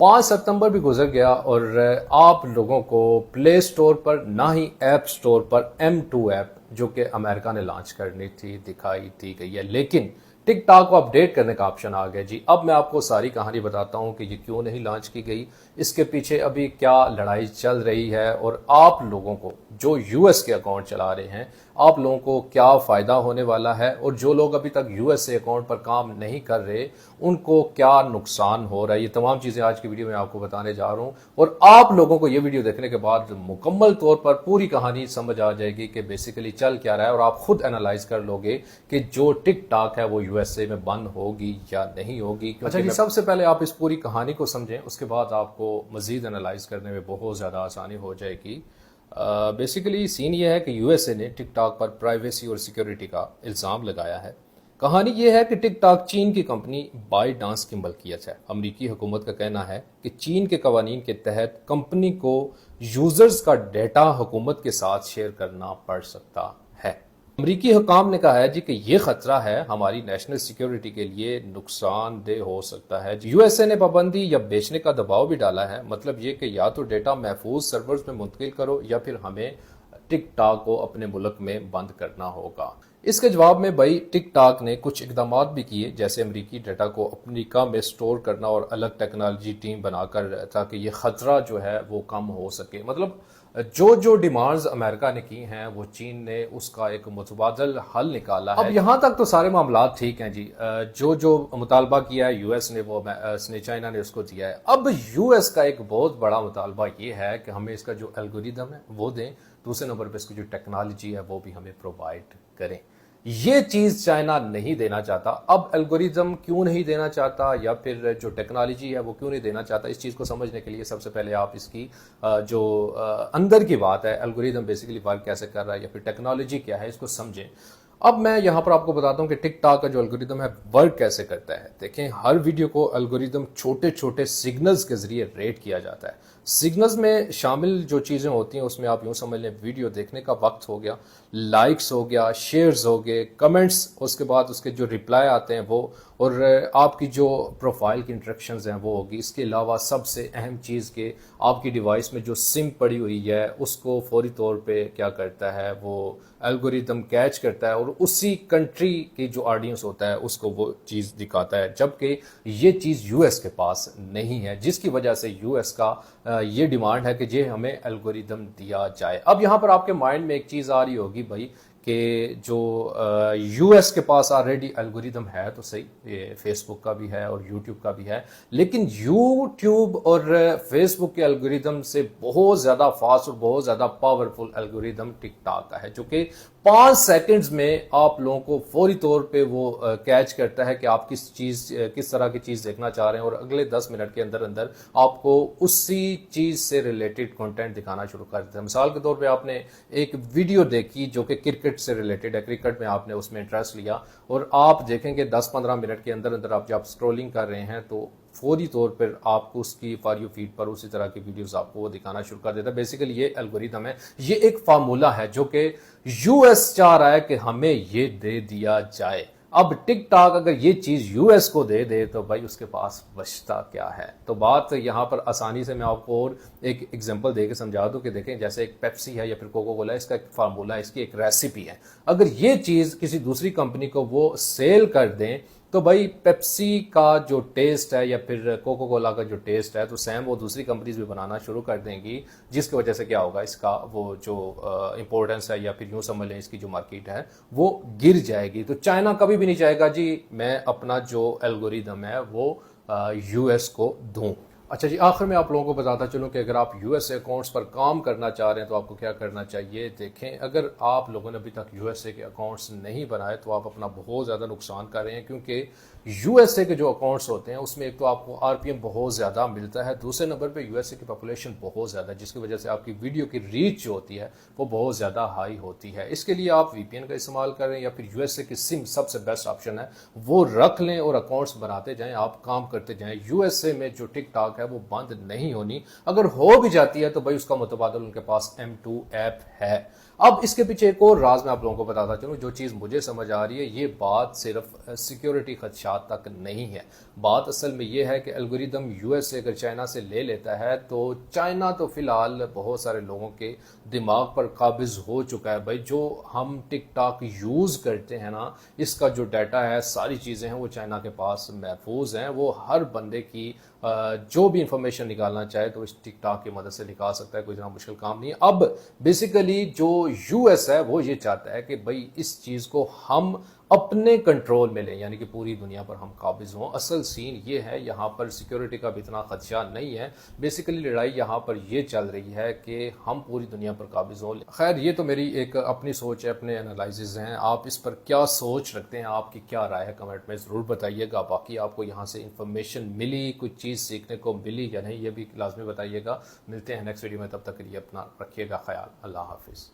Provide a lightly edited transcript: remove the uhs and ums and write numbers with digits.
5 ستمبر بھی گزر گیا اور آپ لوگوں کو پلے سٹور پر نہ ہی ایپ سٹور پر M2 ایپ جو کہ امریکہ نے لانچ کرنی تھی دکھائی دی گئی ہے، لیکن ٹک ٹاک کو اپڈیٹ کرنے کا آپشن آ گیا جی۔ اب میں آپ کو ساری کہانی بتاتا ہوں کہ یہ کیوں نہیں لانچ کی گئی، اس کے پیچھے ابھی کیا لڑائی چل رہی ہے، اور آپ لوگوں کو جو US کے اکاؤنٹ چلا رہے ہیں آپ لوگوں کو کیا فائدہ ہونے والا ہے، اور جو لوگ ابھی تک USA اکاؤنٹ پر کام نہیں کر رہے ان کو کیا نقصان ہو رہا ہے، یہ تمام چیزیں آج کی ویڈیو میں آپ کو بتانے جا رہا ہوں۔ اور آپ لوگوں کو یہ ویڈیو دیکھنے کے بعد مکمل طور پر پوری کہانی سمجھ آ جائے گی کہ بیسیکلی چل کیا رہا ہے، اور آپ خود انالائز کر لو گے کہ جو ٹک ٹاک ہے وہ USA میں بند ہوگی یا نہیں ہوگی۔ اچھا جی، سب سے پہلے آپ اس پوری کہانی کو سمجھیں، اس کے بعد آپ کو مزید انالائز کرنے میں بہت زیادہ آسانی ہو جائے گی۔ بیسیکلی سین یہ ہے کہ USA نے ٹک ٹاک پر پرائیویسی اور سیکیورٹی کا الزام لگایا ہے۔ کہانی یہ ہے کہ ٹک ٹاک چین کی کمپنی بائی ڈانس کی ملکیت ہے۔ امریکی حکومت کا کہنا ہے کہ چین کے قوانین کے تحت کمپنی کو یوزرز کا ڈیٹا حکومت کے ساتھ شیئر کرنا پڑ سکتا ہے۔ امریکی حکام نے کہا ہے جی کہ یہ خطرہ ہے، ہماری نیشنل سیکیورٹی کے لیے نقصان دہ ہو سکتا ہے۔ USA نے پابندی یا بیچنے کا دباؤ بھی ڈالا ہے، مطلب یہ کہ یا تو ڈیٹا محفوظ سرورز میں منتقل کرو یا پھر ہمیں ٹک ٹاک کو اپنے ملک میں بند کرنا ہوگا۔ اس کے جواب میں بھائی ٹک ٹاک نے کچھ اقدامات بھی کیے، جیسے امریکی ڈیٹا کو امریکہ میں سٹور کرنا اور الگ ٹیکنالوجی ٹیم بنا کر، تاکہ یہ خطرہ جو ہے وہ کم ہو سکے۔ مطلب جو ڈیمانڈز امریکہ نے کی ہیں وہ چین نے اس کا ایک متبادل حل نکالا ہے۔ اب یہاں تک تو سارے معاملات ٹھیک ہیں جی، جو مطالبہ کیا ہے US نے وہ چائنا نے اس کو دیا ہے۔ اب US کا ایک بہت بڑا مطالبہ یہ ہے کہ ہمیں اس کا جو الگوریدم ہے وہ دیں، دوسرے نمبر پہ اس کی جو ٹیکنالوجی ہے وہ بھی ہمیں پرووائڈ کریں۔ یہ چیز چائنا نہیں دینا چاہتا۔ اب الگوریدم کیوں نہیں دینا چاہتا یا پھر جو ٹیکنالوجی ہے وہ کیوں نہیں دینا چاہتا، اس چیز کو سمجھنے کے لیے سب سے پہلے آپ اس کی جو اندر کی بات ہے، الگوریدم بیسیکلی ورک کیسے کر رہا ہے یا پھر ٹیکنالوجی کیا ہے، اس کو سمجھیں۔ اب میں یہاں پر آپ کو بتاتا ہوں کہ ٹک ٹاک کا جو الگوریدم ہے ورک کیسے کرتا ہے۔ دیکھیں، ہر ویڈیو کو الگوریدم چھوٹے چھوٹے سگنلز کے ذریعے ریٹ کیا جاتا ہے۔ سگنلز میں شامل جو چیزیں ہوتی ہیں اس میں آپ یوں سمجھ لیں، ویڈیو دیکھنے کا وقت ہو گیا، لائکس ہو گیا، شیئرز ہو گئے، کمنٹس، اس کے بعد اس کے جو ریپلائی آتے ہیں وہ، اور آپ کی جو پروفائل کی انٹریکشنز ہیں وہ ہوگی۔ اس کے علاوہ سب سے اہم چیز کہ آپ کی ڈیوائس میں جو سم پڑی ہوئی ہے اس کو فوری طور پہ کیا کرتا ہے، وہ الگوریدم کیچ کرتا ہے اور اسی کنٹری کی جو آڈینس ہوتا ہے اس کو وہ چیز دکھاتا ہے، جبکہ یہ چیز US کے پاس نہیں ہے، جس کی وجہ سے US کا یہ ڈیمانڈ ہے کہ یہ ہمیں الگوریدم دیا جائے۔ اب یہاں پر آپ کے مائنڈ میں ایک چیز آ رہی ہوگی بھائی کہ جو US کے پاس آلریڈی الگوریدم ہے تو صحیح، یہ فیس بک کا بھی ہے اور یوٹیوب کا بھی ہے، لیکن یوٹیوب اور فیس بک کے الگوریدم سے بہت زیادہ فاسٹ اور بہت زیادہ پاورفل الگوریدم ٹک ٹاک کا ہے، جو کہ 5 سیکنڈز میں آپ لوگوں کو فوری طور پہ وہ کیچ کرتا ہے کہ آپ کس طرح کی چیز دیکھنا چاہ رہے ہیں، اور اگلے 10 منٹ کے اندر اندر آپ کو اسی چیز سے ریلیٹڈ کنٹینٹ دکھانا شروع کر دیتا ہے۔ مثال کے طور پہ آپ نے ایک ویڈیو دیکھی جو کہ کرکٹ سے ریلیٹڈ ہے، کرکٹ میں آپ نے اس میں انٹرسٹ لیا، اور آپ دیکھیں کہ 10-15 منٹ کے اندر اندر آپ جب سکرولنگ کر رہے ہیں تو فوری طور پر آپ کو اس کی فار یو فیڈ پر اسی طرح کی ویڈیوز آپ کو وہ دکھانا شروع کر دیتا ہے۔ بیسیکلی یہ الگوریدم ہے، یہ ایک فارمولہ ہے جو کہ US چاہ رہا ہے کہ ہمیں یہ دے دیا جائے۔ اب ٹک ٹاک اگر یہ چیز US کو دے دے تو بھائی اس کے پاس بچتا کیا ہے۔ تو بات یہاں پر آسانی سے میں آپ کو اور ایک ایگزامپل دے کے سمجھا دوں کہ دیکھیں، جیسے ایک پیپسی ہے یا پھر کوکو کولا ہے، اس کا ایک فارمولہ ہے، اس کی ایک ریسیپی ہے۔ اگر یہ چیز کسی دوسری کمپنی کو وہ سیل کر دیں تو بھائی پیپسی کا جو ٹیسٹ ہے یا پھر کوکو کولا کا جو ٹیسٹ ہے تو سیم وہ دوسری کمپنیز بھی بنانا شروع کر دیں گی، جس کی وجہ سے کیا ہوگا، اس کا وہ جو امپورٹنس ہے یا پھر یوں سمجھ لیں اس کی جو مارکیٹ ہے وہ گر جائے گی۔ تو چائنا کبھی بھی نہیں چاہے گا جی میں اپنا جو الگوریدم ہے وہ US کو دوں۔ اچھا جی، آخر میں آپ لوگوں کو بتاتا چلوں کہ اگر آپ USA اکاؤنٹس پر کام کرنا چاہ رہے ہیں تو آپ کو کیا کرنا چاہیے۔ دیکھیں، اگر آپ لوگوں نے ابھی تک USA کے اکاؤنٹس نہیں بنائے تو آپ اپنا بہت زیادہ نقصان کر رہے ہیں، کیونکہ USA کے جو اکاؤنٹس ہوتے ہیں اس میں ایک تو آپ کو RPM بہت زیادہ ملتا ہے، دوسرے نمبر پہ USA کی پاپولیشن بہت زیادہ ہے، جس کی وجہ سے آپ کی ویڈیو کی ریچ جو ہوتی ہے وہ بہت زیادہ ہائی ہوتی ہے۔ اس کے لیے آپ VPN کا استعمال کریں یا پھر USA کی سم سب سے بیسٹ آپشن ہے، وہ رکھ لیں اور اکاؤنٹس بناتے جائیں، آپ کام کرتے جائیں۔ USA میں جو ٹک ٹاک ہے وہ بند نہیں ہونی، اگر ہو بھی جاتی ہے تو بھائی اس کا متبادل ان کے پاس M2 ایپ ہے۔ اب اس کے پیچھے ایک اور راز میں آپ لوگوں کو بتاتا چلوں، جو چیز مجھے سمجھ آ رہی ہے، یہ بات صرف سیکیورٹی خدشات حد تک نہیں ہے. بات اصل میں یہ ہے کہ الگوریدم یو ایس اے اگر چائنا سے لے لیتا ہے تو چائنا تو فی الحال بہت سارے لوگوں کے دماغ پر قابض ہو چکا ہے. بھائی جو ہم ٹک ٹاک یوز کرتے ہیں نا، اس کا جو ڈیٹا ہے، ساری چیزیں ہیں وہ چائنا کے پاس محفوظ ہیں. وہ ہر بندے کی جو بھی انفارمیشن نکالنا چاہے تو اس ٹک ٹاک کی مدد سے نکال سکتا ہے. کوئی اتنا مشکل کام نہیں ہے. اب بیسیکلی جو یو ایس ہے وہ یہ چاہتا ہے کہ بھائی اس چیز کو ہم اپنے کنٹرول میں لیں، یعنی کہ پوری دنیا پر ہم قابض ہوں. اصل سین یہ ہے، یہاں پر سیکیورٹی کا بھی اتنا خدشہ نہیں ہے. بیسیکلی لڑائی یہاں پر یہ چل رہی ہے کہ ہم پوری دنیا پر قابض ہوں. خیر یہ تو میری ایک اپنی سوچ ہے، اپنے انالائزز ہیں. آپ اس پر کیا سوچ رکھتے ہیں، آپ کی کیا رائے ہے، کمنٹ میں ضرور بتائیے گا. باقی آپ کو یہاں سے انفارمیشن ملی، کچھ چیز سیکھنے کو ملی یا نہیں، یہ بھی لازمی بتائیے گا. ملتے ہیں نیکسٹ ویڈیو میں، تب تک کے لیے اپنا رکھیے گا خیال. اللہ حافظ.